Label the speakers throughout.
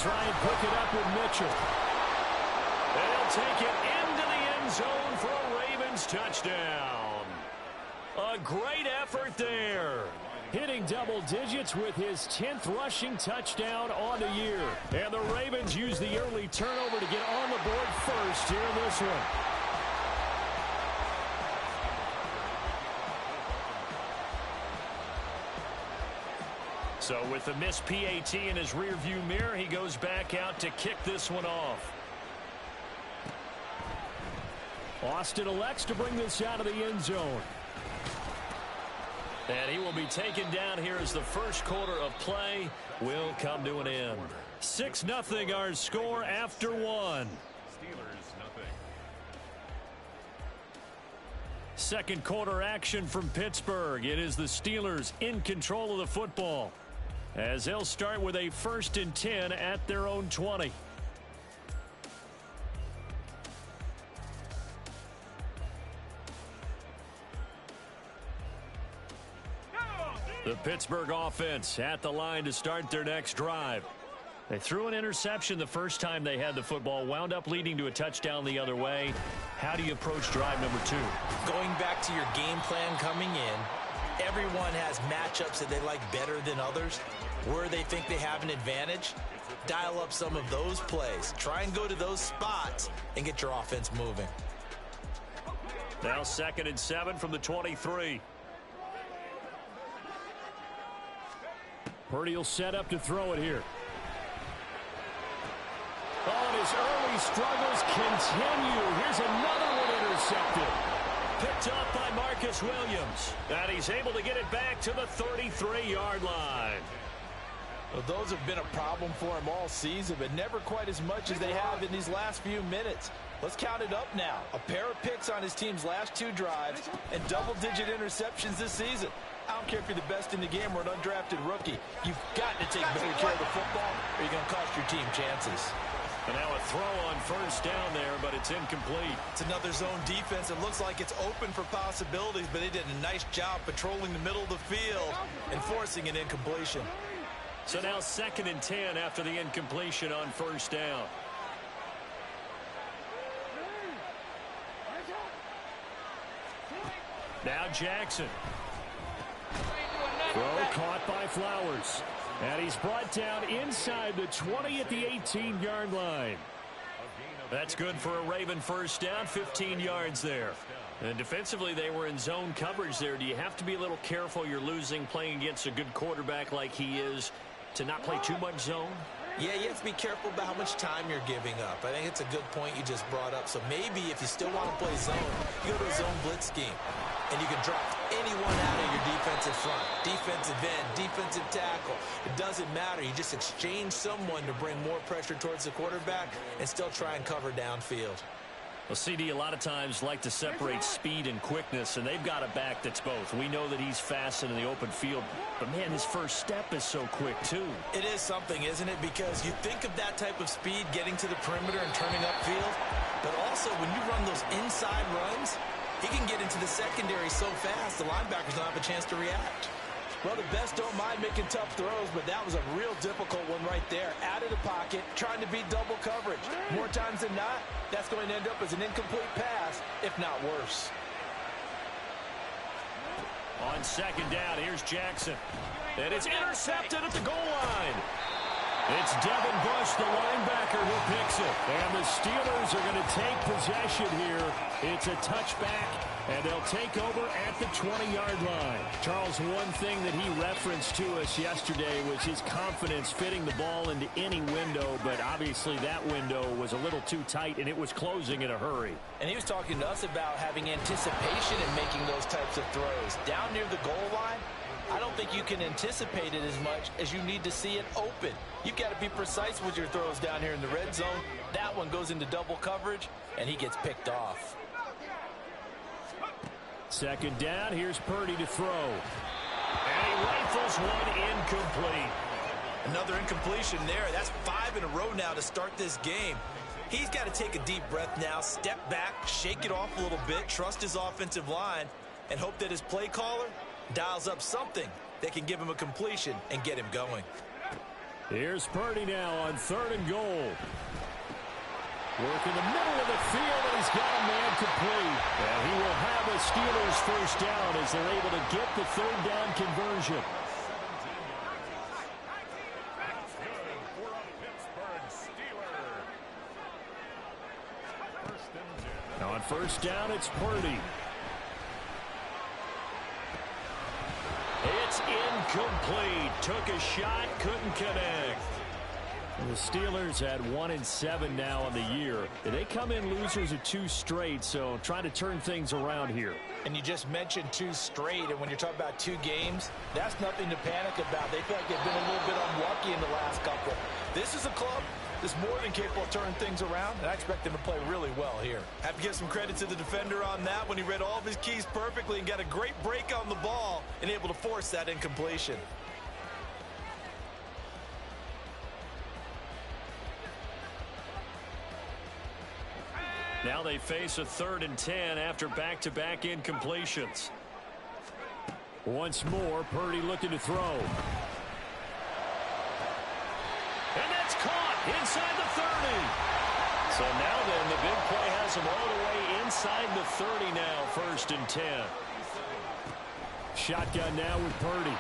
Speaker 1: try and pick it up with Mitchell. And he'll take it into the end zone for a Ravens touchdown. A great effort there. Hitting double digits with his 10th rushing touchdown on the year. And the Ravens use the early turnover to get on the board first here in this one. So with the missed PAT in his rearview mirror, he goes back out to kick this one off. Austin elects to bring this out of the end zone. And he will be taken down here as the first quarter of play will come to an end. 6-0 our score after one.
Speaker 2: Steelers, nothing.
Speaker 1: Second quarter action from Pittsburgh. It is the Steelers in control of the football, as they'll start with a 1st and 10 at their own 20. The Pittsburgh offense at the line to start their next drive. They threw an interception the first time they had the football, wound up leading to a touchdown the other way. How do you approach drive number 2?
Speaker 3: Going back to your game plan coming in, everyone has matchups that they like better than others. Where they think they have an advantage, dial up some of those plays. Try and go to those spots and get your offense moving.
Speaker 1: Now 2nd and 7 from the 23. Purdy will set up to throw it here. Oh, and his early struggles continue. Here's another one intercepted. Picked up by Marcus Williams. And he's able to get it back to the 33-yard line.
Speaker 4: Well, those have been a problem for him all season, but never quite as much as they have in these last few minutes. Let's count it up now. A pair of picks on his team's last 2 drives and double-digit interceptions this season. I don't care if you're the best in the game or an undrafted rookie. You've got to take better care of the football or you're going to cost your team chances.
Speaker 1: And now a throw on 1st down there, but it's incomplete.
Speaker 3: It's another zone defense. It looks like it's open for possibilities, but they did a nice job patrolling the middle of the field and forcing an incompletion.
Speaker 1: So now 2nd and 10 after the incompletion on 1st down. Now Jackson. Throw caught by Flowers. And he's brought down inside the 20 at the 18-yard line. That's good for a Raven 1st down, 15 yards there. And defensively, they were in zone coverage there. Do you have to be a little careful you're losing playing against a good quarterback like he is to not play too much zone?
Speaker 3: Yeah, you have to be careful about how much time you're giving up. I think it's a good point you just brought up. So maybe if you still want to play zone, you go to a zone blitz scheme. And you can drop anyone out of your defensive front. Defensive end, defensive tackle. It doesn't matter. You just exchange someone to bring more pressure towards the quarterback and still try and cover downfield.
Speaker 1: Well, CD, a lot of times like to separate speed and quickness, and they've got a back that's both. We know that he's fast in the open field, but, man, his first step is so quick, too.
Speaker 3: It is something, isn't it? Because you think of that type of speed getting to the perimeter and turning upfield, but also when you run those inside runs, he can get into the secondary so fast the linebackers don't have a chance to react.
Speaker 4: Well, the best don't mind making tough throws, but that was a real difficult one right there. Out of the pocket, trying to beat double coverage. More times than not, that's going to end up as an incomplete pass, if not worse.
Speaker 1: On 2nd down, here's Jackson. And it's intercepted at the goal line. It's Devin Bush, the linebacker, who picks it. And the Steelers are going to take possession here. It's a touchback, and they'll take over at the 20-yard line. Charles, one thing that he referenced to us yesterday was his confidence fitting the ball into any window, but obviously that window was a little too tight, and it was closing in a hurry.
Speaker 4: And he was talking to us about having anticipation in making those types of throws. Down near the goal line, I don't think you can anticipate it as much as you need to see it open. You've got to be precise with your throws down here in the red zone. That one goes into double coverage, and he gets picked off.
Speaker 1: 2nd down, here's Purdy to throw. And he rifles one incomplete.
Speaker 3: Another incompletion there. That's 5 in a row now to start this game. He's got to take a deep breath now, step back, shake it off a little bit, trust his offensive line, and hope that his play caller dials up something that can give him a completion and get him going.
Speaker 1: Here's Purdy now on 3rd and goal. Work in the middle of the field, and he's got a man complete. And he will have a Steelers first down as they're able to get the 3rd down conversion. Now on 1st down, it's Purdy. It's incomplete. Took a shot, couldn't connect. And the Steelers at 1-7 now on the year. They come in losers of 2 straight, so trying to turn things around here.
Speaker 4: And you just mentioned 2 straight, and when you're talking about 2 games, that's nothing to panic about. They feel like they've been a little bit unlucky in the last couple. This is a club that's more than capable of turning things around, and I expect them to play really well here.
Speaker 3: Have to give some credit to the defender on that when he read all of his keys perfectly and got a great break on the ball and able to force that incompletion.
Speaker 1: Now they face a 3rd and 10 after back-to-back incompletions. Once more, Purdy looking to throw. And that's caught inside the 30. So now then, the big play has him all the way inside the 30 now, 1st and 10. Shotgun now with Purdy.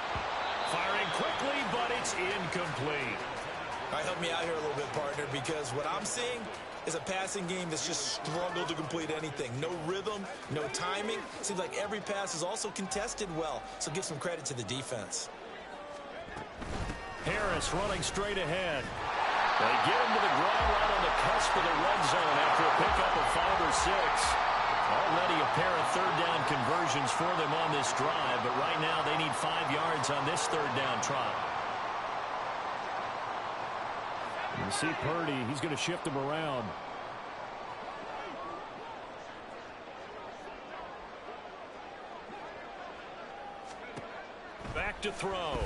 Speaker 1: Firing quickly, but it's incomplete.
Speaker 3: All right, help me out here a little bit, partner, because what I'm seeing is a passing game that's just struggled to complete anything. No rhythm, no timing. Seems like every pass is also contested well, so give some credit to the defense.
Speaker 1: Harris running straight ahead. They get him to the ground right on the cusp of the red zone after a pickup of 5 or 6. Already a pair of 3rd down conversions for them on this drive, but right now they need 5 yards on this 3rd down try. You see Purdy, he's going to shift him around. Back to throw.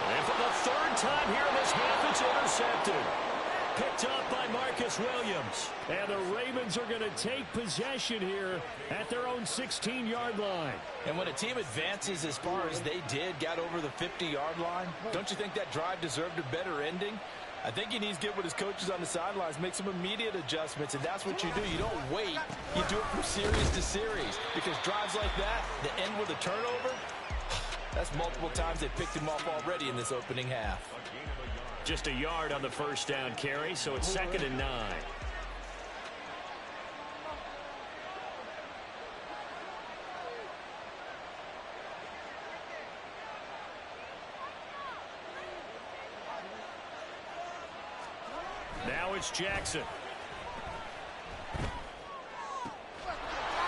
Speaker 1: And for the 3rd time here in this half, it's intercepted. Picked up by Marcus Williams. And the Ravens are going to take possession here at their own 16-yard line.
Speaker 4: And when a team advances as far as they did, got over the 50-yard line, don't you think that drive deserved a better ending? I think he needs to get with his coaches on the sidelines, make some immediate adjustments, and that's what you do. You don't wait. You do it from series to series, because drives like that end with a turnover, that's multiple times they picked him off already in this opening half.
Speaker 1: Just a yard on the 1st down carry, so it's 2nd and 9. Now it's Jackson.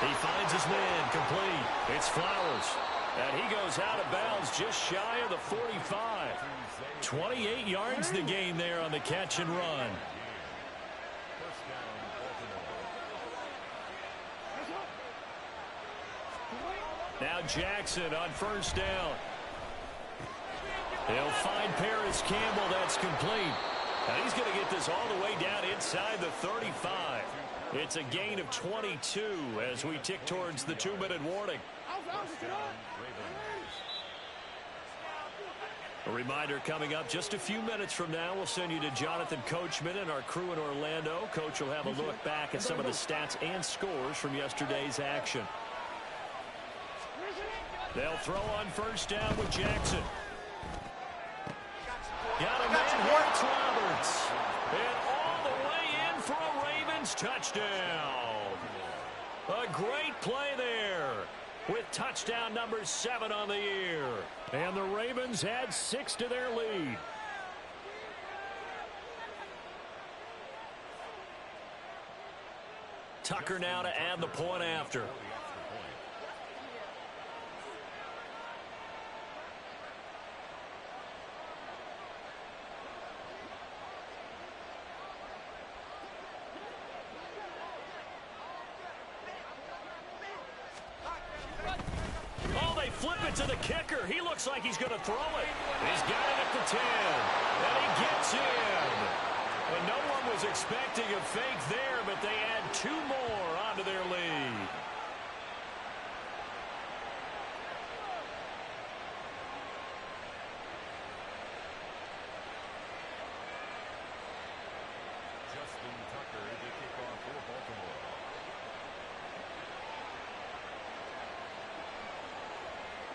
Speaker 1: He finds his man complete. It's Flowers. And he goes out of bounds just shy of the 45. 28 yards the gain there on the catch and run. Now Jackson on 1st down. He'll find Paris Campbell. That's complete. And he's going to get this all the way down inside the 35. It's a gain of 22 as we tick towards the 2-minute warning. A reminder coming up just a few minutes from now. We'll send you to Jonathan Coachman and our crew in Orlando. Coach will have a look back at some of the stats and scores from yesterday's action. They'll throw on 1st down with Jackson. Got a man here, it's Roberts. And all the way in for a Ravens touchdown. A great play there with touchdown number 7 on the year. And the Ravens add 6 to their lead. Tucker now to add the point after. Flip it to the kicker. He looks like he's going to throw it. He's got it at the 10. And he gets in. And no one was expecting a fake there, but they add 2 more onto their lead.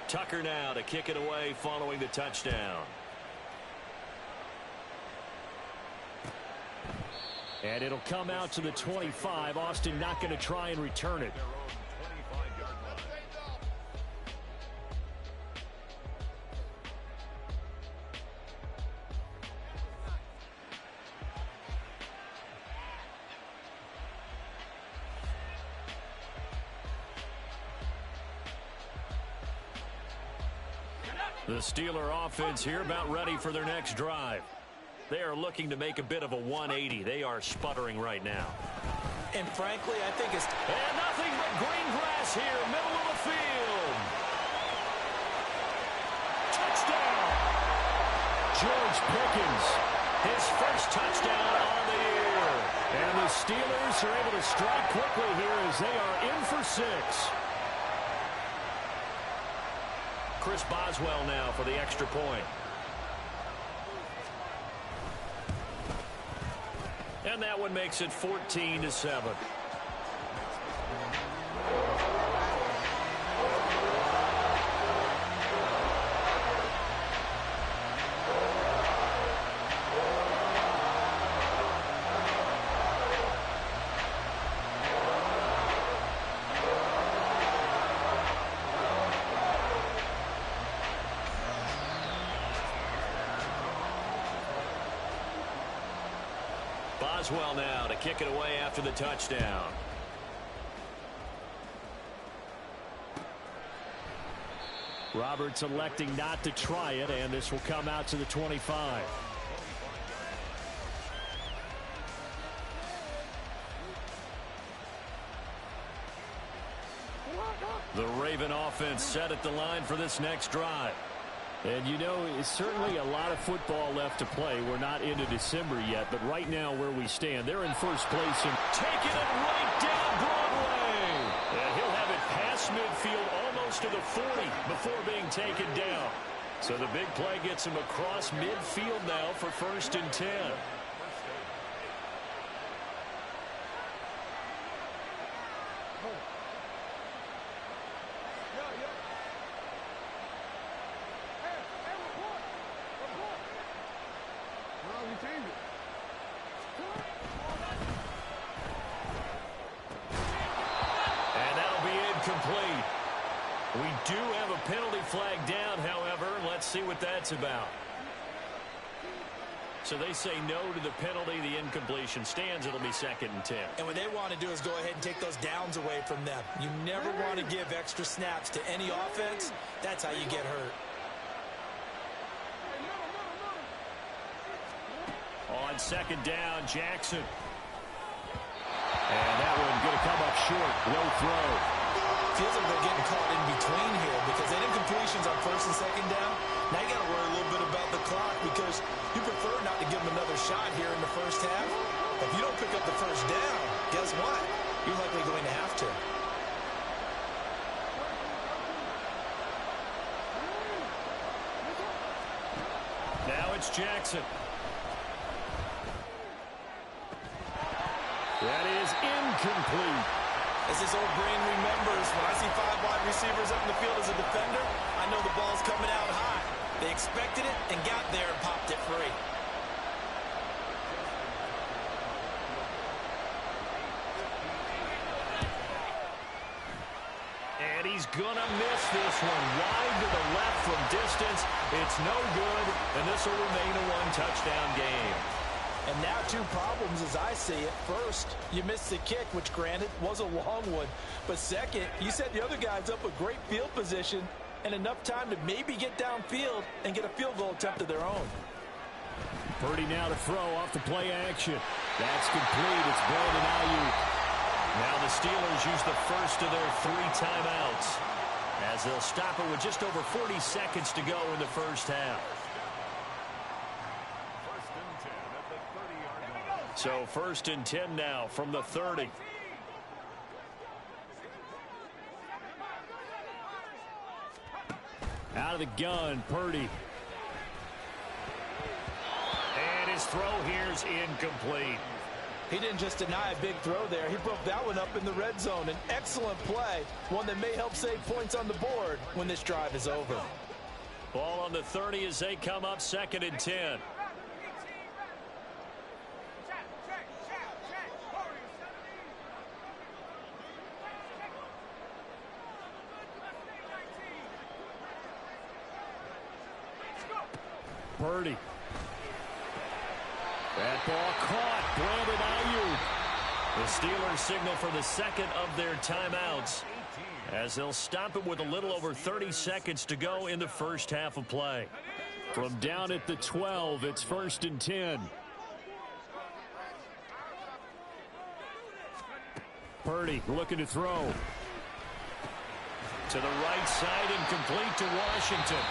Speaker 1: Tucker now to kick it away following the touchdown. And it'll come out to the 25. Austin not going to try and return it. The Steeler offense here about ready for their next drive. They are looking to make a bit of a 180. They are sputtering right now.
Speaker 3: And frankly, I think it's...
Speaker 1: And nothing but green grass here, middle of the field. Touchdown! George Pickens, his first touchdown on the year. And the Steelers are able to strike quickly here as they are in for 6. Chris Boswell now for the extra point. And that one makes it 14-7. Boswell now to kick it away after the touchdown. Roberts electing not to try it, and this will come out to the 25. The Raven offense set at the line for this next drive. And, you know, it's certainly a lot of football left to play. We're not into December yet, but right now where we stand, they're in first place and taking it right down Broadway. And he'll have it past midfield almost to the 40 before being taken down. So the big play gets him across midfield now for 1st and 10. Complete. We do have a penalty flag down, however. Let's see what that's about. So they say no to the penalty. The incompletion stands. It'll be 2nd and 10.
Speaker 3: And what they want to do is go ahead and take those downs away from them. You never want to give extra snaps to any offense. That's how you get hurt.
Speaker 1: On 2nd down, Jackson. And that one going to come up short. Low throw.
Speaker 3: Feels like they're getting caught in between here because that incompletion's on 1st and 2nd down. Now you got to worry a little bit about the clock because you prefer not to give them another shot here in the first half. If you don't pick up the 1st down, guess what? You're likely going to have to.
Speaker 1: Now it's Jackson. That is incomplete.
Speaker 3: As his old brain remembers, when I see 5 wide receivers up in the field as a defender, I know the ball's coming out high. They expected it and got there and popped it free.
Speaker 1: And he's going to miss this one. Wide to the left from distance. It's no good, and this will remain a 1-touchdown game.
Speaker 4: And now 2 problems as I see it. First, you missed the kick, which granted was a long one. But second, you set the other guys up with great field position and enough time to maybe get downfield and get a field goal attempt of their own.
Speaker 1: Purdy now to throw off the play action. That's complete. It's Brandon Ayuk. Now the Steelers use the first of their 3 timeouts as they'll stop it with just over 40 seconds to go in the first half. So 1st and 10 now from the 30. Out of the gun, Purdy. And his throw here's incomplete.
Speaker 4: He didn't just deny a big throw there. He broke that one up in the red zone. An excellent play, one that may help save points on the board when this drive is over.
Speaker 1: Ball on the 30 as they come up 2nd and 10. Purdy. That ball caught. Brandon Ayuk. The Steelers signal for the second of their timeouts as they'll stop it with a little over 30 seconds to go in the first half of play. From down at the 12, it's 1st and 10. Purdy looking to throw. To the right side and complete to Washington.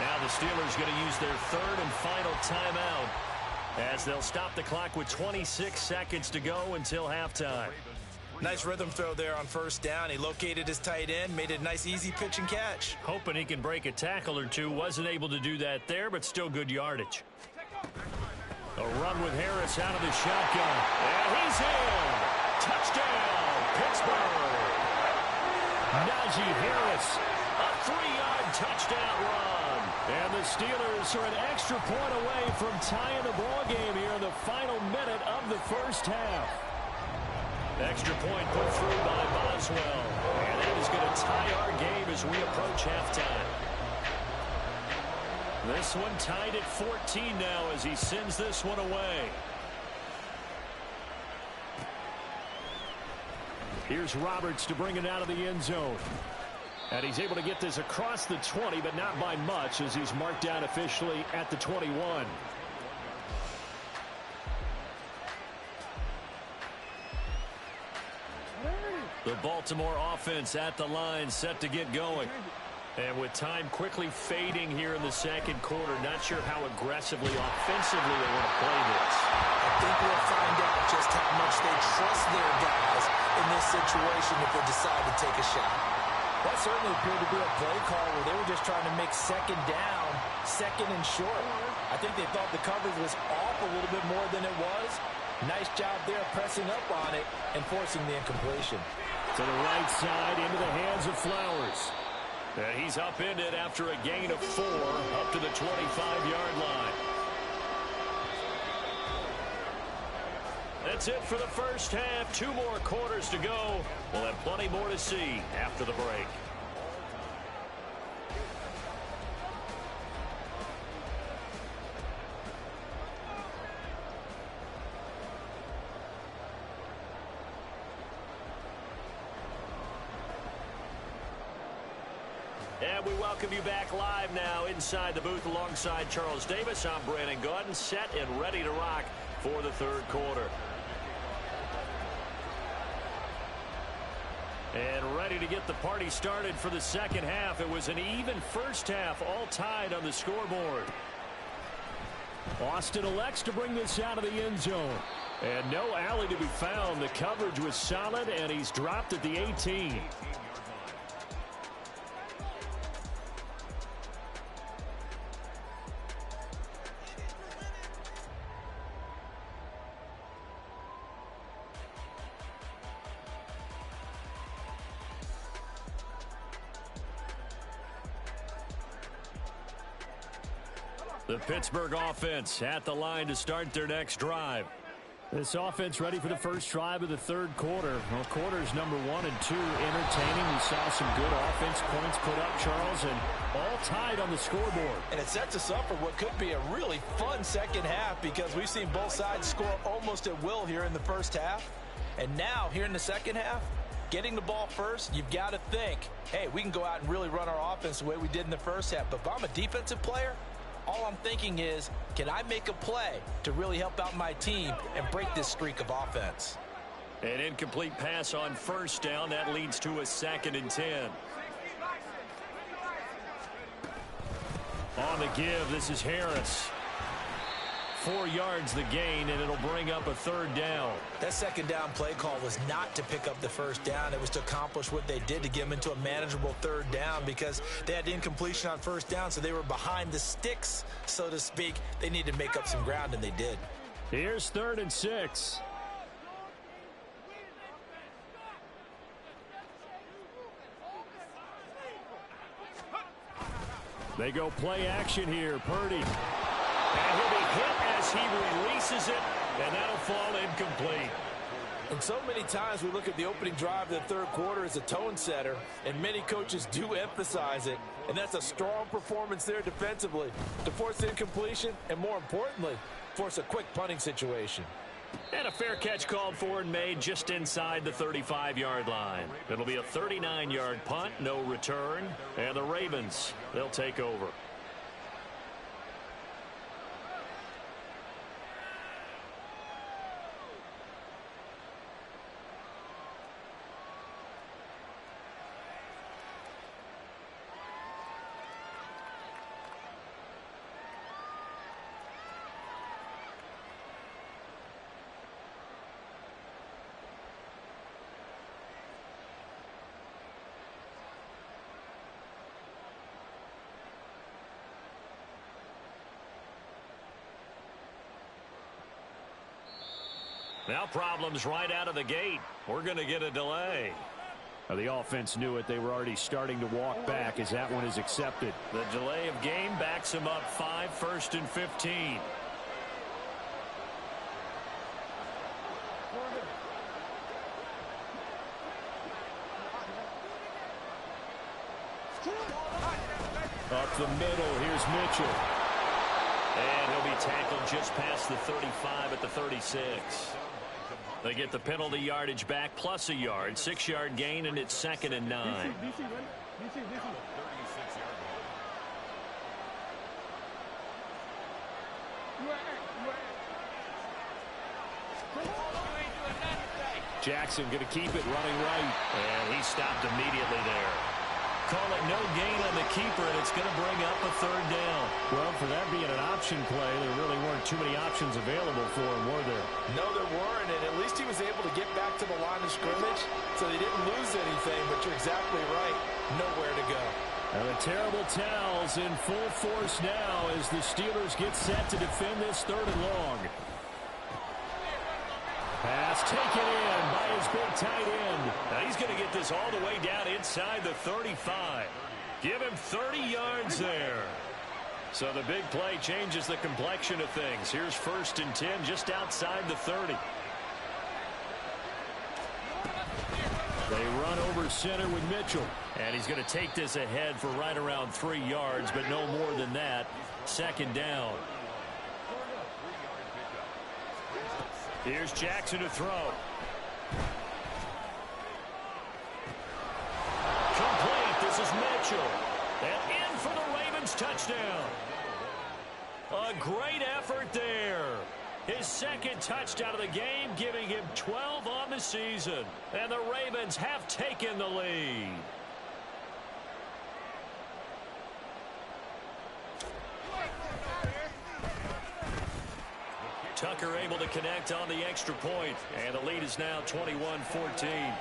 Speaker 1: Now the Steelers going to use their 3rd and final timeout as they'll stop the clock with 26 seconds to go until halftime.
Speaker 3: Nice rhythm throw there on 1st down. He located his tight end, made it a nice easy pitch and catch.
Speaker 1: Hoping he can break a tackle or two. Wasn't able to do that there, but still good yardage. A run with Harris out of the shotgun. And he's in. Touchdown, Pittsburgh. Najee Harris, a 3-yard touchdown run. And the Steelers are an extra point away from tying the ball game here in the final minute of the first half. Extra point put through by Boswell. And that is going to tie our game as we approach halftime. This one tied at 14 now as he sends this one away. Here's Roberts to bring it out of the end zone. And he's able to get this across the 20, but not by much as he's marked down officially at the 21. The Baltimore offense at the line set to get going. And with time quickly fading here in the second quarter, not sure how aggressively, offensively they want to play this.
Speaker 3: I think we'll find out just how much they trust their guys in this situation if they decide to take a shot.
Speaker 4: That certainly appeared to be a play call where they were just trying to make 2nd down, 2nd and short. I think they thought the coverage was off a little bit more than it was. Nice job there pressing up on it and forcing the incompletion.
Speaker 1: To the right side into the hands of Flowers. And he's upended after a gain of 4 up to the 25-yard line. That's it for the first half. 2 more quarters to go. We'll have plenty more to see after the break. And we welcome you back live now inside the booth alongside Charles Davis. I'm Brandon Gaudin, set and ready to rock for the 3rd quarter. And ready to get the party started for the second half. It was an even first half, all tied on the scoreboard. Austin elects to bring this out of the end zone. And no alley to be found. The coverage was solid, and he's dropped at the 18. The Pittsburgh offense at the line to start their next drive. This offense ready for the first drive of the 3rd quarter. Well, quarters number 1 and 2 entertaining. We saw some good offense points put up, Charles, and all tied on the scoreboard.
Speaker 4: And it sets us up for what could be a really fun second half because we've seen both sides score almost at will here in the first half. And now, here in the second half, getting the ball first, you've got to think, hey, we can go out and really run our offense the way we did in the first half. But if I'm a defensive player, all I'm thinking is, can I make a play to really help out my team and break this streak of offense?
Speaker 1: An incomplete pass on 1st down. That leads to a 2nd and 10. On the give, this is Harris. 4 yards the gain, and it'll bring up a 3rd down.
Speaker 3: That 2nd down play call was not to pick up the 1st down. It was to accomplish what they did to get them into a manageable 3rd down because they had incompletion on 1st down, so they were behind the sticks, so to speak. They needed to make up some ground, and they did.
Speaker 1: Here's 3rd and 6. They go play action here. Purdy. And he'll be hit as he releases it, and that'll fall incomplete.
Speaker 4: And so many times we look at the opening drive of the third quarter as a tone setter, and many coaches do emphasize it. And that's a strong performance there defensively to force incompletion and, more importantly, force a quick punting situation.
Speaker 1: And a fair catch called for and made just inside the 35-yard line. It'll be a 39-yard punt, no return, and the Ravens, they'll take over. Now problems right out of the gate. We're going to get a delay. The offense knew it. They were already starting to walk back as that one is accepted. The delay of game backs them up 5, 1st and 15. Up the middle, here's Mitchell. And he'll be tackled just past the 35 at the 36. They get the penalty yardage back plus a yard. 6-yard gain, and it's 2nd and 9. Jackson going to keep it running right. And he stopped immediately there. Call it no gain on the keeper, and it's going to bring up a 3rd down. Well, for that being an option play, there really weren't too many options available for him, were there?
Speaker 4: No, there weren't, and at least he was able to get back to the line of scrimmage, so they didn't lose anything, but you're exactly right. Nowhere to go.
Speaker 1: And the terrible towels in full force now as the Steelers get set to defend this 3rd and long. Pass taken in by his big tight end. Now he's going to get this all the way down inside the 35. Give him 30 yards there. So the big play changes the complexion of things. Here's 1st and 10 just outside the 30. They run over center with Mitchell. And he's going to take this ahead for right around 3 yards, but no more than that. 2nd down. Here's Jackson to throw. Complete. This is Mitchell. And in for the Ravens touchdown. A great effort there. His 2nd touchdown of the game, giving him 12 on the season. And the Ravens have taken the lead. Tucker able to connect on the extra point, and the lead is now 21-14.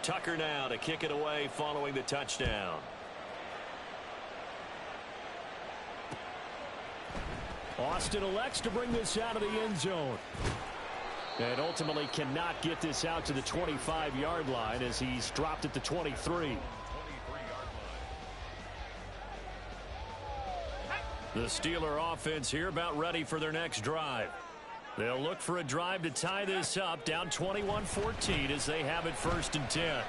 Speaker 1: Tucker now to kick it away following the touchdown. Austin elects to bring this out of the end zone. And ultimately cannot get this out to the 25-yard line as he's dropped at the 23. The Steeler offense here about ready for their next drive. They'll look for a drive to tie this up, down 21-14 as they have it 1st and 10.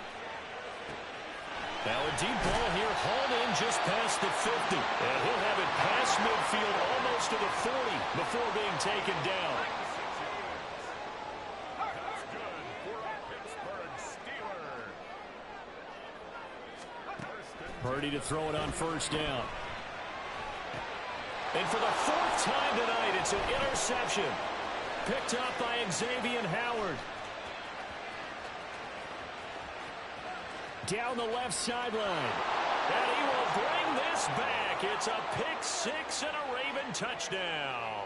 Speaker 1: Now a deep ball here, hauled in just past the 50. And he'll have it past midfield almost to the 40 before being taken down. Purdy to throw it on 1st down. And for the 4th time tonight, it's an interception. Picked up by Xavier Howard. Down the left sideline. And he will bring this back. It's a pick 6 and a Raven touchdown.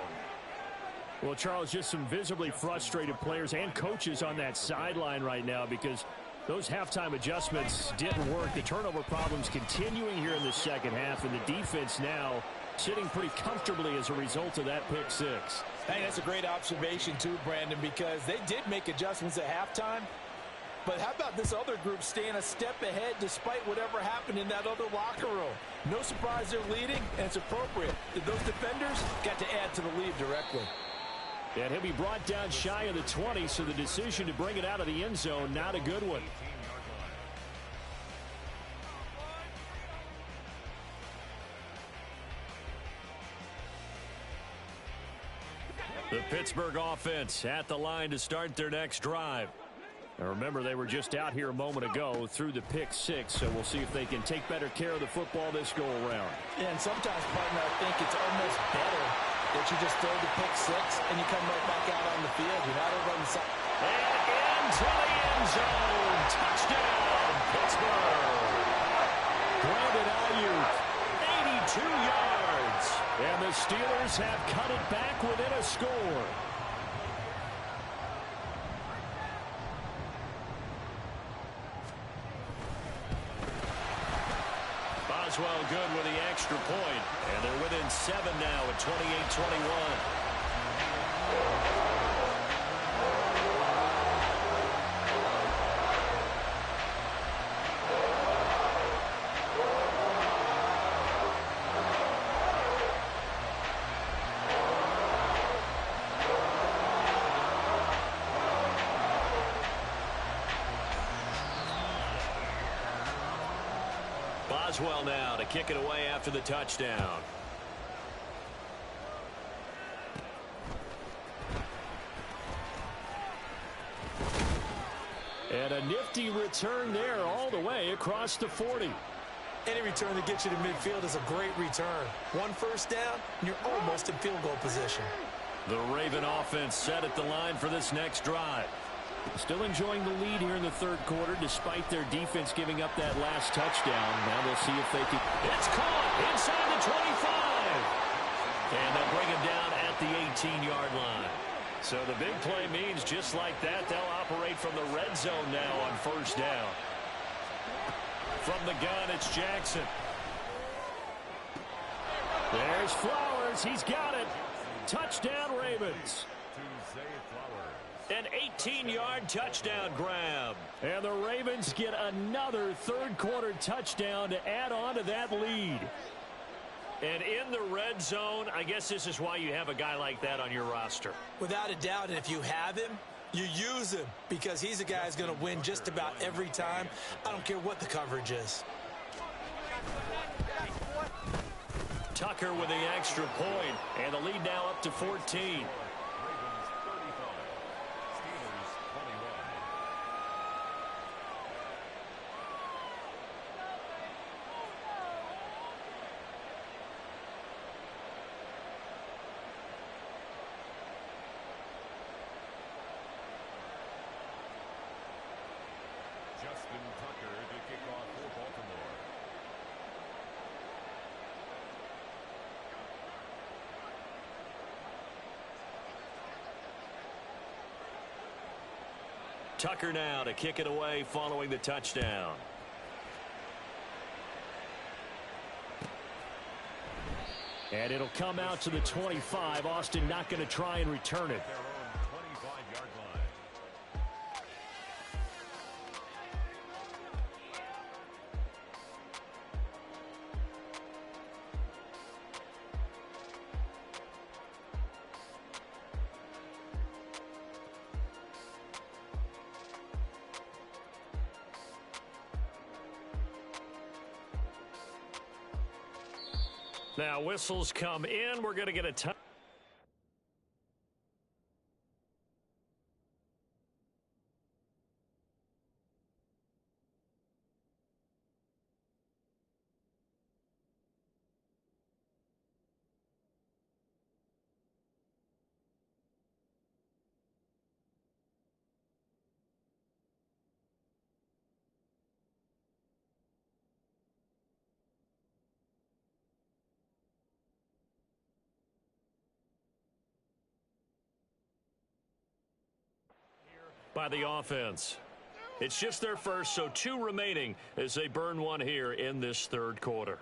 Speaker 1: Well, Charles, just some visibly frustrated players and coaches on that sideline right now because those halftime adjustments didn't work. The turnover problems continuing here in the 2nd half, and the defense now sitting pretty comfortably as a result of that pick 6.
Speaker 4: I think that's a great observation too, Brandon, because they did make adjustments at halftime, But how about this other group staying a step ahead despite whatever happened in that other locker room? No surprise they're leading, and it's appropriate. Those defenders got to add to the lead directly.
Speaker 1: And he'll be brought down shy of the 20, so the decision to bring it out of the end zone, not a good one. The Pittsburgh offense at the line to start their next drive. Now remember, they were just out here a moment ago through the pick 6, so we'll see if they can take better care of the football this go-around.
Speaker 4: Yeah, and sometimes, partner, I think it's almost better that you just throw the pick 6 and you come right back out on the field. You're not over on the side.
Speaker 1: And into the end zone. Touchdown, Pittsburgh. Brandon Ayuk, 82 yards. And the Steelers have cut it back within a score. Boswell good with the extra point, and they're within 7 now at 28-21. Boswell now to kick it away after the touchdown. And a nifty return there all the way across the 40.
Speaker 3: Any return that gets you to midfield is a great return. One first down, and you're almost in field goal position.
Speaker 1: The Raven offense set at the line for this next drive. Still enjoying the lead here in the third quarter despite their defense giving up that last touchdown. Now they'll see if they can. It's caught inside the 25. And they'll bring him down at the 18-yard line. So the big play means just like that, they'll operate from the red zone now on first down. From the gun, it's Jackson. There's Flowers. He's got it. Touchdown, Ravens. An 18-yard touchdown grab. And the Ravens get another third-quarter touchdown to add on to that lead. And in the red zone, I guess this is why you have a guy like that on your roster.
Speaker 3: Without a doubt, and if you have him, you use him because he's a guy who's going to win just about every time. I don't care what the coverage is.
Speaker 1: Tucker with the extra point, and the lead now up to 14. Tucker now to kick it away following the touchdown. And it'll come out to the 25. Austin not going to try and return it. Now whistles come in. We're going to get a time. By the offense. It's just their first, so 2 remaining as they burn one here in this third quarter.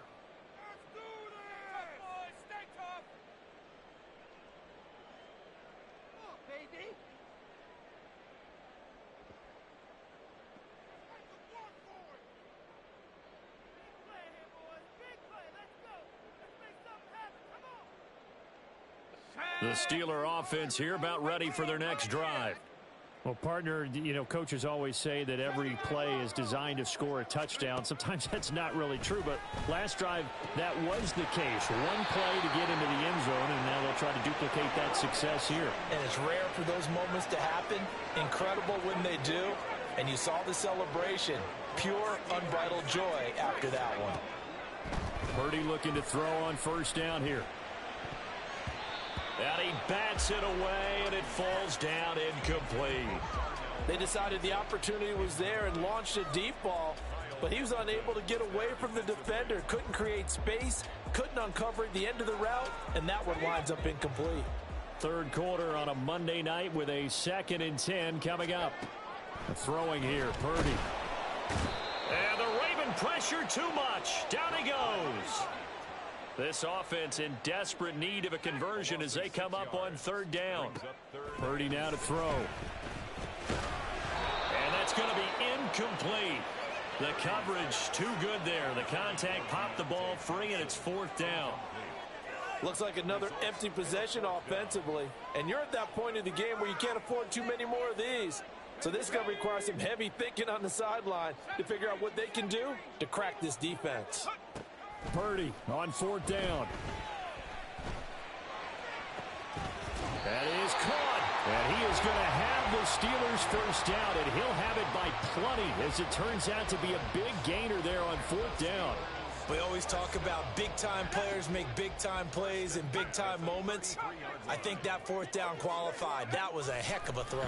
Speaker 1: The Steeler offense here about ready for their next drive.
Speaker 2: Well, partner, you know, coaches always say that every play is designed to score a touchdown. Sometimes that's not really true, but last drive, that was the case. One play to get into the end zone, and now they'll try to duplicate that success here.
Speaker 4: And it's rare for those moments to happen. Incredible when they do. And you saw the celebration. Pure, unbridled joy after that one.
Speaker 1: Purdy looking to throw on first down here. And he bats it away, and it falls down incomplete.
Speaker 4: They decided the opportunity was there and launched a deep ball, but he was unable to get away from the defender. Couldn't create space, couldn't uncover the end of the route, and that one winds up incomplete.
Speaker 1: Third quarter on a Monday night with a 2nd and 10 coming up. Throwing here, Purdy. And the Raven pressure too much. Down he goes. This offense in desperate need of a conversion as they come up on 3rd down. Purdy now to throw. And that's going to be incomplete. The coverage too good there. The contact popped the ball free, and it's 4th down.
Speaker 4: Looks like another empty possession offensively. And you're at that point in the game where you can't afford too many more of these. So this is going to require some heavy thinking on the sideline to figure out what they can do to crack this defense.
Speaker 1: Purdy on 4th down. That is caught. And he is going to have the Steelers first down, and he'll have it by plenty as it turns out to be a big gainer there on 4th down.
Speaker 3: We always talk about big-time players make big-time plays in big-time moments. I think that 4th down qualified. That was a heck of a throw.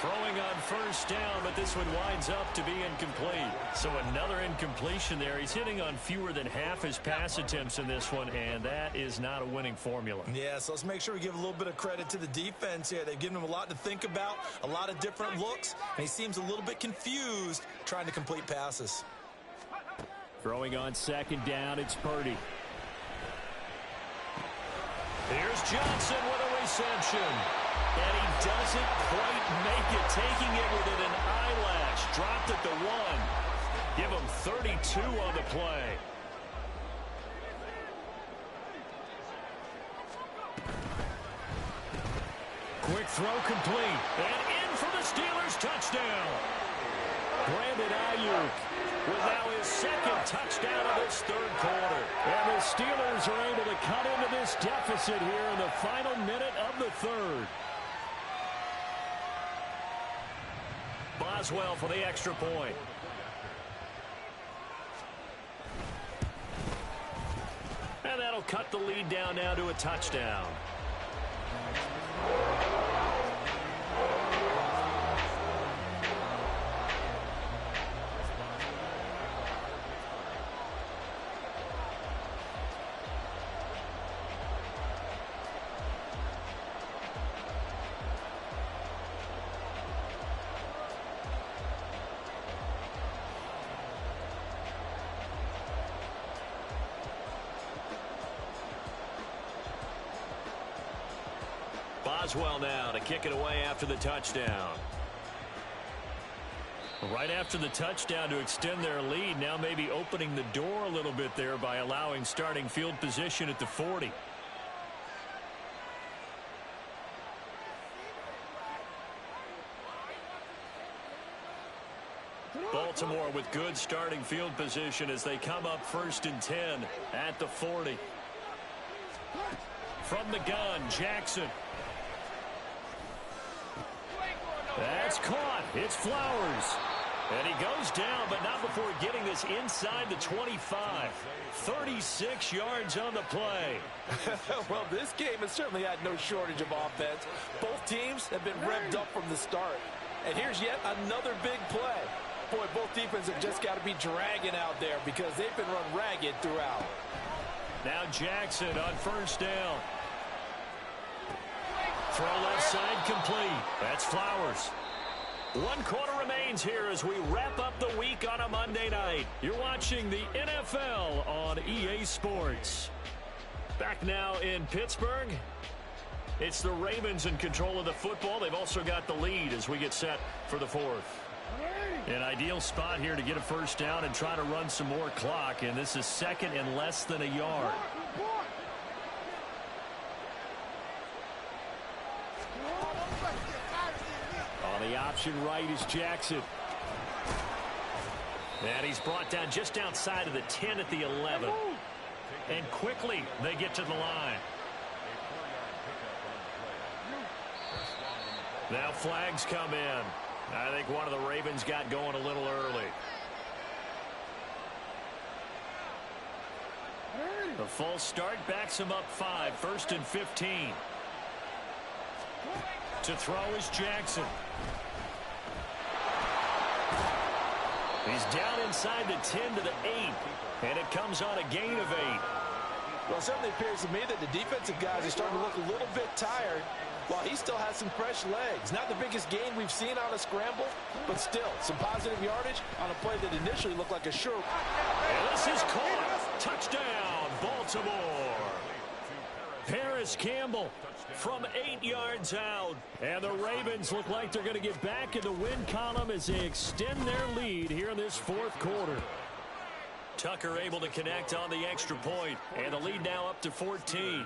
Speaker 1: Throwing on first down, but this one winds up to be incomplete. So another incompletion there. He's hitting on fewer than half his pass attempts in this one, and that is not a winning formula.
Speaker 3: Yeah, so let's make sure we give a little bit of credit to the defense here. They've given him a lot to think about, a lot of different looks, and he seems a little bit confused trying to complete passes.
Speaker 1: Throwing on 2nd down, it's Purdy. Here's Johnson with a reception. And he doesn't quite make it, taking it within an eyelash. Dropped at the 1. Give him 32 on the play. Quick throw complete. And in for the Steelers touchdown. Brandon Ayuk with now his 2nd touchdown of this 3rd quarter. And the Steelers are able to cut into this deficit here in the final minute of the 3rd. Boswell for the extra point. And that'll cut the lead down now to a touchdown. Boswell now to kick it away after the touchdown. Right after the touchdown to extend their lead, now maybe opening the door a little bit there by allowing starting field position at the 40. Baltimore with good starting field position as they come up 1st and 10 at the 40. From the gun, Jackson. That's caught. It's Flowers. And he goes down, but not before getting this inside the 25. 36 yards on the play.
Speaker 4: Well, this game has certainly had no shortage of offense. Both teams have been revved up from the start. And here's yet another big play. Boy, both defenses have just got to be dragging out there because they've been run ragged throughout.
Speaker 1: Now Jackson on first down. Throw left side complete. That's Flowers. 1 quarter remains here as we wrap up the week on a Monday night. You're watching the NFL on EA Sports. Back now in Pittsburgh. It's the Ravens in control of the football. They've also got the lead as we get set for the 4th. An ideal spot here to get a first down and try to run some more clock. And this is 2nd and less than a yard.
Speaker 2: option right is Jackson. And he's brought down just outside of the 10 at the 11. And quickly they get to the line. Now flags come in. I think one of the Ravens got going a little early. The full start backs him up 5. 1st and 15. To throw is Jackson. He's down inside the 10 to the 8. And it comes on a gain of 8.
Speaker 4: Well, it certainly appears to me that the defensive guys are starting to look a little bit tired while he still has some fresh legs. Not the biggest gain we've seen on a scramble, but still some positive yardage on a play that initially looked like a sure.
Speaker 2: And this is caught. Touchdown, Baltimore. Paris Campbell from 8 yards out. And the Ravens look like they're going to get back in the win column as they extend their lead here in this 4th quarter. Tucker able to connect on the extra point, and the lead now up to 14.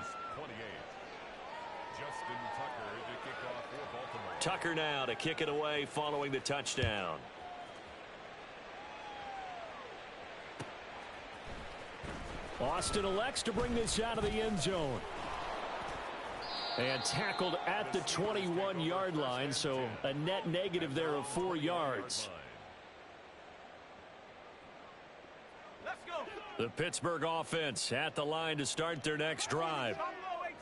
Speaker 2: Tucker now to kick it away following the touchdown. Austin elects to bring this out of the end zone. And tackled at the 21-yard line, so a net negative there of 4 yards. The Pittsburgh offense at the line to start their next drive.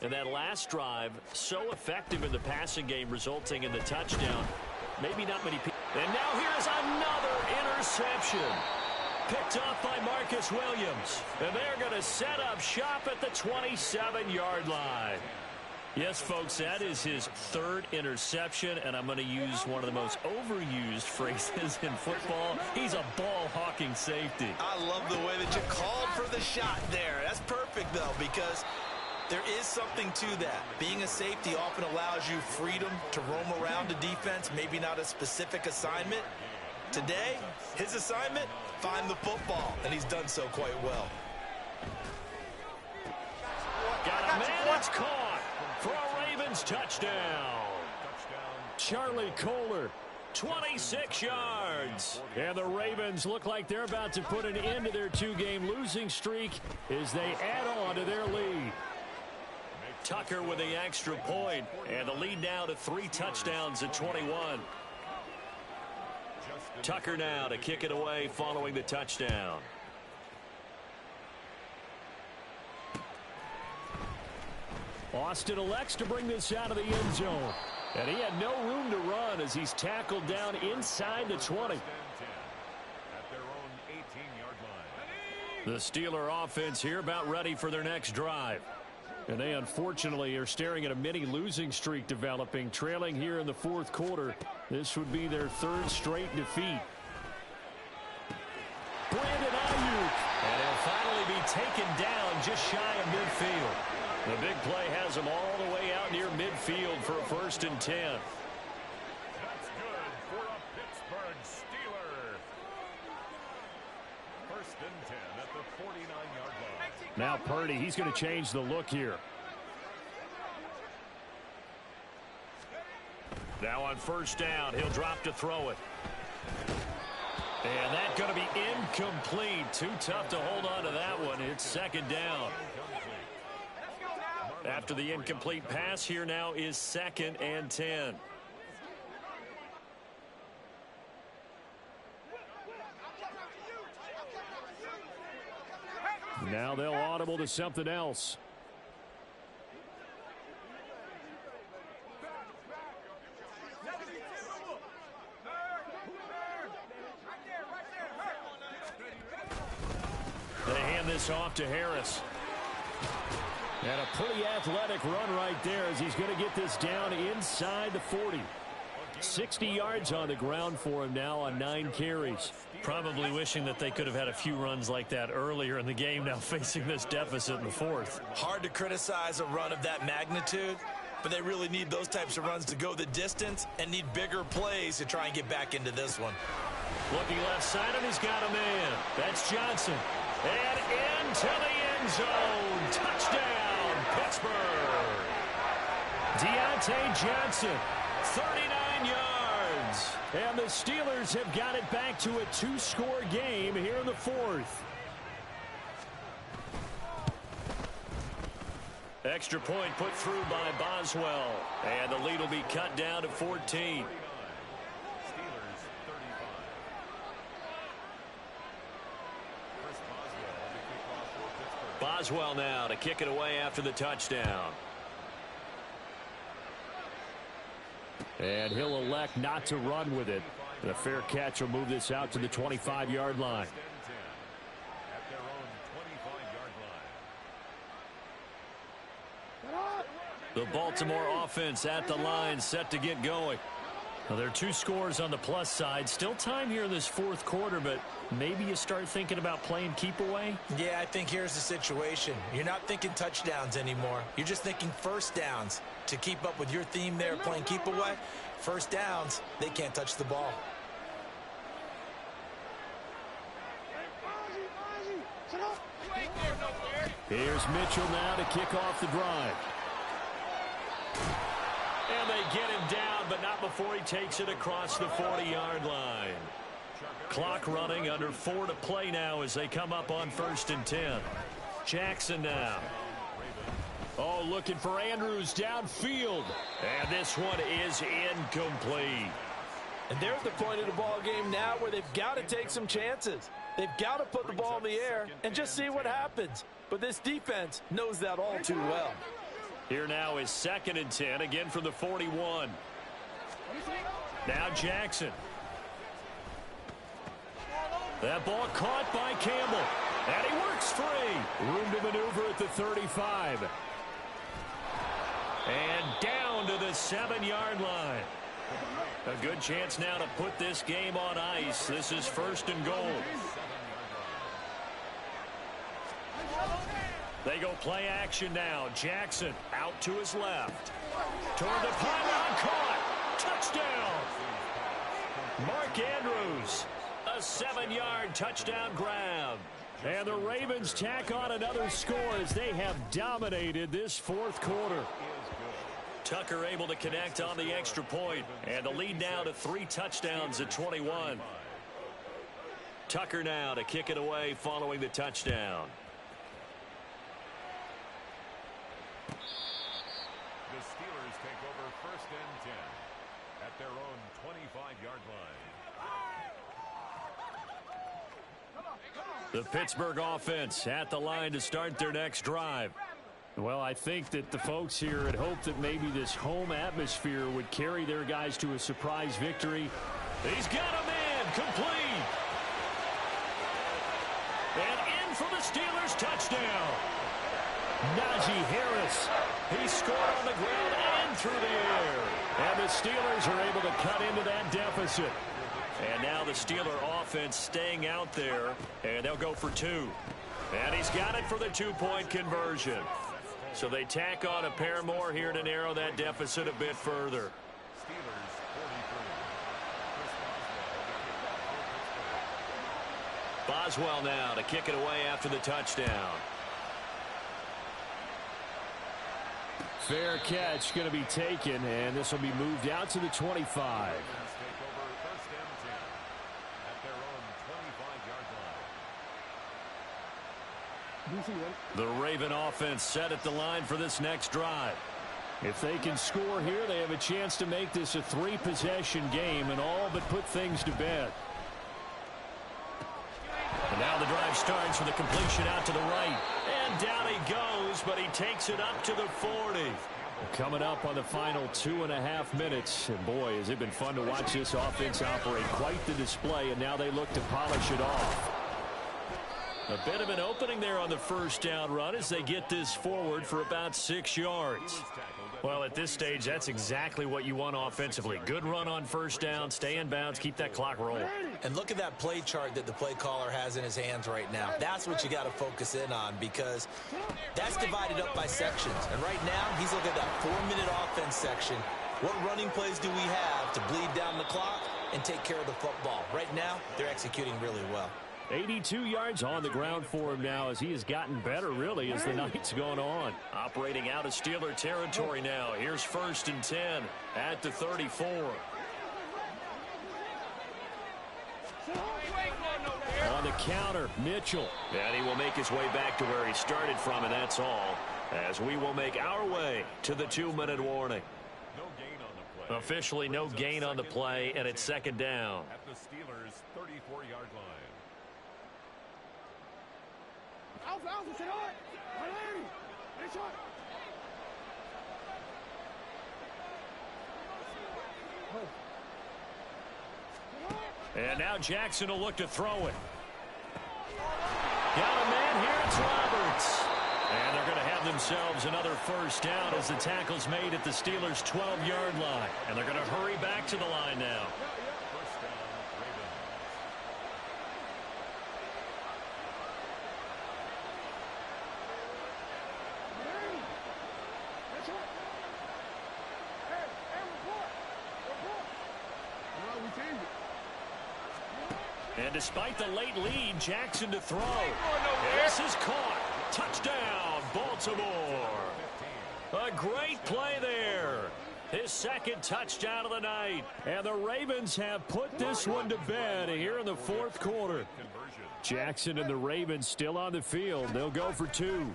Speaker 2: And that last drive, so effective in the passing game, resulting in the touchdown. Maybe not many people. And now here is another interception. Picked off by Marcus Williams. And they're going to set up shop at the 27-yard line. Yes, folks, that is his 3rd interception, and I'm going to use one of the most overused phrases in football. He's a ball-hawking safety.
Speaker 3: I love the way that you called for the shot there. That's perfect, though, because there is something to that. Being a safety often allows you freedom to roam around a defense, maybe not a specific assignment. Today, his assignment, find the football, and he's done so quite well.
Speaker 2: Got a man, it's caught for a Ravens touchdown. Charlie Kohler, 26 yards. And the Ravens look like they're about to put an end to their 2-game losing streak as they add on to their lead. Tucker with the extra point, and the lead now to 3 touchdowns at 21. Tucker now to kick it away following the touchdown. Austin elects to bring this out of the end zone. And he had no room to run as he's tackled down inside the 20. The Steeler offense here about ready for their next drive. And they unfortunately are staring at a mini losing streak developing, trailing here in the 4th quarter. This would be their 3rd straight defeat. Brandon Ayuk. And he'll finally be taken down just shy of midfield. The big play has him all the way out near midfield for a 1st and 10.
Speaker 1: That's good for a Pittsburgh Steeler. 1st and 10 at the 49-yard line.
Speaker 2: Now Purdy, he's going to change the look here. Now on 1st down, he'll drop to throw it. And that's going to be incomplete. Too tough to hold on to that one. It's 2nd down. After the incomplete pass, here now is 2nd and 10. Now they'll audible to something else. They hand this off to Harris. And a pretty athletic run right there as he's going to get this down inside the 40. 60 yards on the ground for him now on 9 carries. Probably wishing that they could have had a few runs like that earlier in the game, now facing this deficit in the 4th.
Speaker 3: Hard to criticize a run of that magnitude, but they really need those types of runs to go the distance and need bigger plays to try and get back into this one.
Speaker 2: Looking left side, and he's got a man. That's Johnson. And into the end zone. Touchdown, Pittsburgh. Deontay Johnson, 39 yards. yards. And the Steelers have got it back to a 2-score game here in the fourth. Extra point put through by Boswell. And the lead will be cut down to 14. Boswell now to kick it away after the touchdown. And he'll elect not to run with it. And a fair catch will move this out to the 25-yard line. The Baltimore offense at the line, set to get going. Well, there are 2 scores on the plus side. Still time here in this fourth quarter, but maybe you start thinking about playing keep away?
Speaker 3: Yeah, I think here's the situation. You're not thinking touchdowns anymore. You're just thinking first downs. To keep up with your theme there, playing keep away, first downs, they can't touch the ball.
Speaker 2: Here's Mitchell now to kick off the drive. And they get him down, but not before he takes it across the 40-yard line. Clock running, under 4 to play now as they come up on 1st and 10. Jackson now. Oh, looking for Andrews downfield. And this one is incomplete.
Speaker 4: And they're at the point of the ball game now where they've got to take some chances. They've got to put the ball in the air and just see what happens. But this defense knows that all too well.
Speaker 2: Here now is 2nd and 10, again from the 41. Now Jackson. That ball caught by Campbell. And he works free. Room to maneuver at the 35. And down to the 7-yard line. A good chance now to put this game on ice. This is 1st and goal. They go play action now. Jackson out to his left. Toward the pylon, caught. Touchdown. Mark Andrews. A 7-yard touchdown grab. And the Ravens tack on another score as they have dominated this fourth quarter. Tucker able to connect on the extra point. And the lead now to 3 touchdowns at 21. Tucker now to kick it away following the touchdown.
Speaker 5: The Steelers take over 1st and 10 at their own 25-yard line.
Speaker 2: The Pittsburgh offense at the line to start their next drive. Well, I think that the folks here had hoped that maybe this home atmosphere would carry their guys to a surprise victory. He's got him in, complete. And in for the Steelers touchdown. Najee Harris. He scored on the ground and through the air. And the Steelers are able to cut into that deficit. And now the Steeler offense staying out there. And they'll go for 2. And he's got it for the 2-point conversion. So they tack on a pair more here to narrow that deficit a bit further.
Speaker 5: Steelers 43.
Speaker 2: Boswell now to kick it away after the touchdown. Fair catch going to be taken, and this will be moved out to the 25.
Speaker 5: Take over 1st and 10 at their own 25-yard line.
Speaker 2: The Raven offense set at the line for this next drive. If they can score here, they have a chance to make this a 3-possession game and all but put things to bed. And now the drive starts with a completion out to the right. And down he goes, but he takes it up to the 40. Coming up on the final 2.5 minutes. And boy, has it been fun to watch this offense operate. Quite the display, and now they look to polish it off. A bit of an opening there on the first down run as they get this forward for about 6 yards. Well, at this stage, that's exactly what you want offensively. Good run on first down, stay in bounds, keep that clock rolling.
Speaker 3: And look at that play chart that the play caller has in his hands right now. That's what you got to focus in on, because that's divided up by sections. And right now, he's looking at that 4-minute offense section. What running plays do we have to bleed down the clock and take care of the football? Right now, they're executing really well.
Speaker 2: 82 yards on the ground for him now as he has gotten better, really, as the night's gone on. Operating out of Steeler territory now. Here's 1st and 10 at the 34. On the counter, Mitchell.
Speaker 1: And he will make his way back to where he started from, and that's all, as we will make our way to the 2-minute warning.
Speaker 5: No gain on the play.
Speaker 1: Officially no gain on the play, and it's second down.
Speaker 5: At the Steelers' 34-yard line.
Speaker 2: And now Jackson will look to throw it. Got a man here. It's Roberts. And they're going to have themselves another first down as the tackle's made at the Steelers' 12-yard line. And they're going to hurry back to the line now.
Speaker 5: First down, Ravens.
Speaker 2: And despite the late lead, Jackson to throw. This is caught. Touchdown, Baltimore. A great play there. His second touchdown of the night. And the Ravens have put this one to bed here in the fourth quarter. Jackson and the Ravens still on the field. They'll go for 2.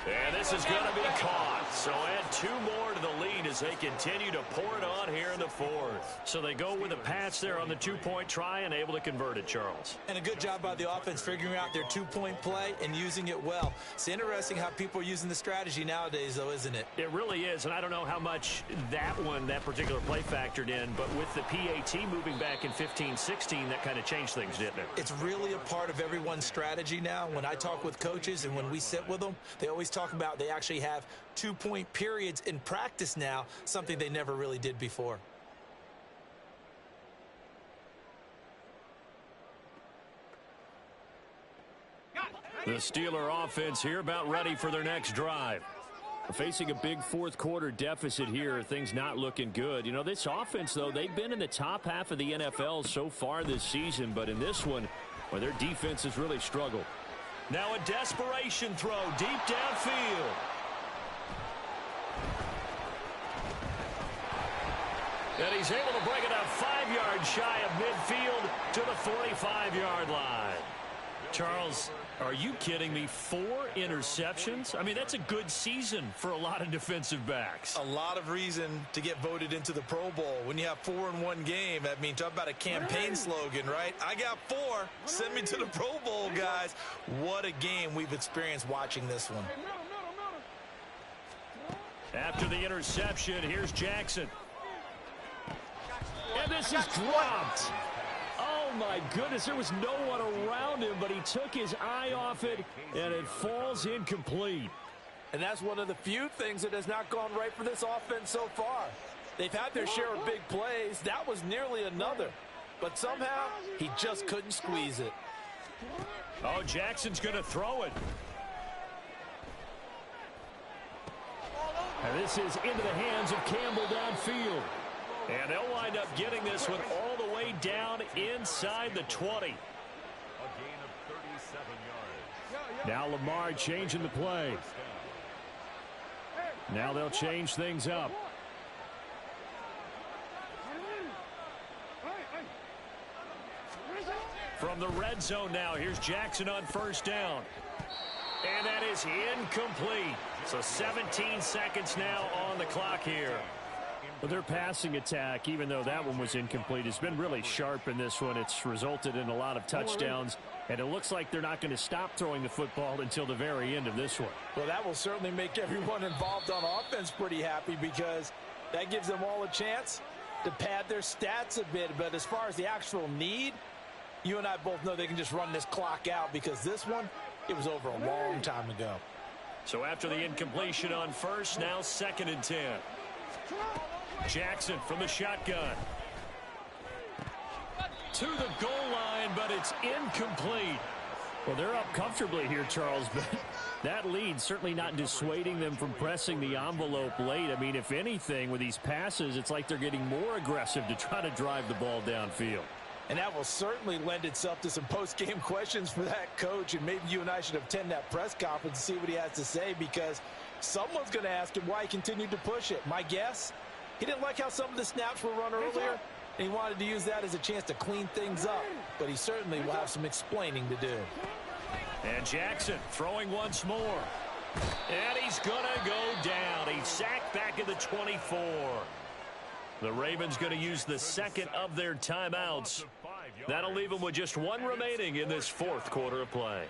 Speaker 1: And this is going to be caught. So add 2 more to the lead as they continue to pour it on here in the fourth.
Speaker 2: So they go with a pass there on the 2-point try and able to convert it, Charles.
Speaker 3: And a good job by the offense figuring out their 2-point play and using it well. It's interesting how people are using the strategy nowadays, though, isn't it?
Speaker 2: It really is, and I don't know how much that particular play factored in, but with the PAT moving back in 15-16, that kind of changed things, didn't it?
Speaker 3: It's really a part of everyone's strategy now. When I talk with coaches and when we sit with them, they always talk about they actually have 2-point periods in practice now, something they never really did before.
Speaker 2: The Steeler offense here about ready for their next drive. Facing a big fourth quarter deficit here, things not looking good. You know, this offense, though, they've been in the top half of the NFL so far this season, but in this one, well, their defense has really struggled.
Speaker 1: Now a desperation throw deep downfield. And he's able to bring it up 5 yards shy of midfield to the 45-yard line.
Speaker 2: Charles, are you kidding me? 4 interceptions? I mean, that's a good season for a lot of defensive backs.
Speaker 3: A lot of reason to get voted into the Pro Bowl. When you have 4 in one game, I mean, talk about a campaign slogan, right? I got 4. Send me to the Pro Bowl, guys. What a game we've experienced watching this one.
Speaker 2: After the interception, here's Jackson. And this is dropped. Oh, my goodness. There was no one around him, but he took his eye off it, and it falls incomplete.
Speaker 4: And that's one of the few things that has not gone right for this offense so far. They've had their share of big plays. That was nearly another. But somehow, he just couldn't squeeze it.
Speaker 2: Oh, Jackson's going to throw it. And this is into the hands of Campbell downfield. And they'll wind up getting this one all the way down inside the 20.
Speaker 5: A gain of 37 yards.
Speaker 2: Now Lamar changing the play. Now they'll change things up. From the red zone now, here's Jackson on first down. And that is incomplete. So 17 seconds now on the clock here. But their passing attack, even though that one was incomplete, has been really sharp in this one. It's resulted in a lot of touchdowns, and it looks like they're not going to stop throwing the football until the very end of this one.
Speaker 4: Well, that will certainly make everyone involved on offense pretty happy because that gives them all a chance to pad their stats a bit. But as far as the actual need, you and I both know they can just run this clock out because this one, it was over a long time ago.
Speaker 2: So after the incompletion on first, now 2nd and 10. Jackson from the shotgun. To the goal line, but it's incomplete. Well, they're up comfortably here, Charles, but that lead certainly not dissuading them from pressing the envelope late. I mean, if anything, with these passes, it's like they're getting more aggressive to try to drive the ball downfield.
Speaker 4: And that will certainly lend itself to some post-game questions for that coach, and maybe you and I should attend that press conference and see what he has to say because someone's going to ask him why he continued to push it. My guess? He didn't like how some of the snaps were run earlier,
Speaker 3: And he wanted to use that as a chance to clean things up, but he certainly will have some explaining to do.
Speaker 1: And Jackson throwing once more. And he's going to go down. He's sacked back at the 24. The Ravens going to use the second of their timeouts. That'll leave them with just one remaining in this fourth quarter of play.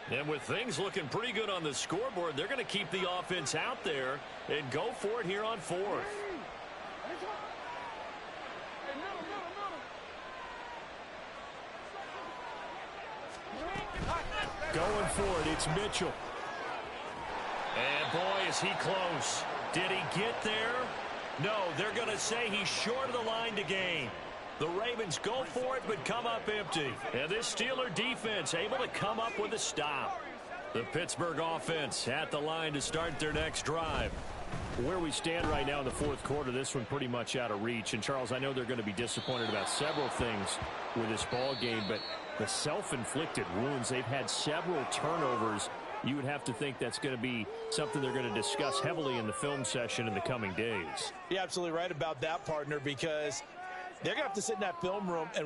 Speaker 1: And with things looking pretty good on the scoreboard, they're going to keep the offense out there and go for it here on fourth.
Speaker 2: Going for it, it's Mitchell.
Speaker 1: And boy, is he close. Did he get there? No, they're going to say he's short of the line to gain. The Ravens go for it, but come up empty. And this Steeler defense able to come up with a stop. The Pittsburgh offense at the line to start their next drive.
Speaker 2: Where we stand right now in the fourth quarter, this one pretty much out of reach. And, Charles, I know they're going to be disappointed about several things with this ball game, but the self-inflicted wounds, they've had several turnovers. You would have to think that's going to be something they're going to discuss heavily in the film session in the coming days.
Speaker 4: You're absolutely right about that, partner, because they're going to have to sit in that film room and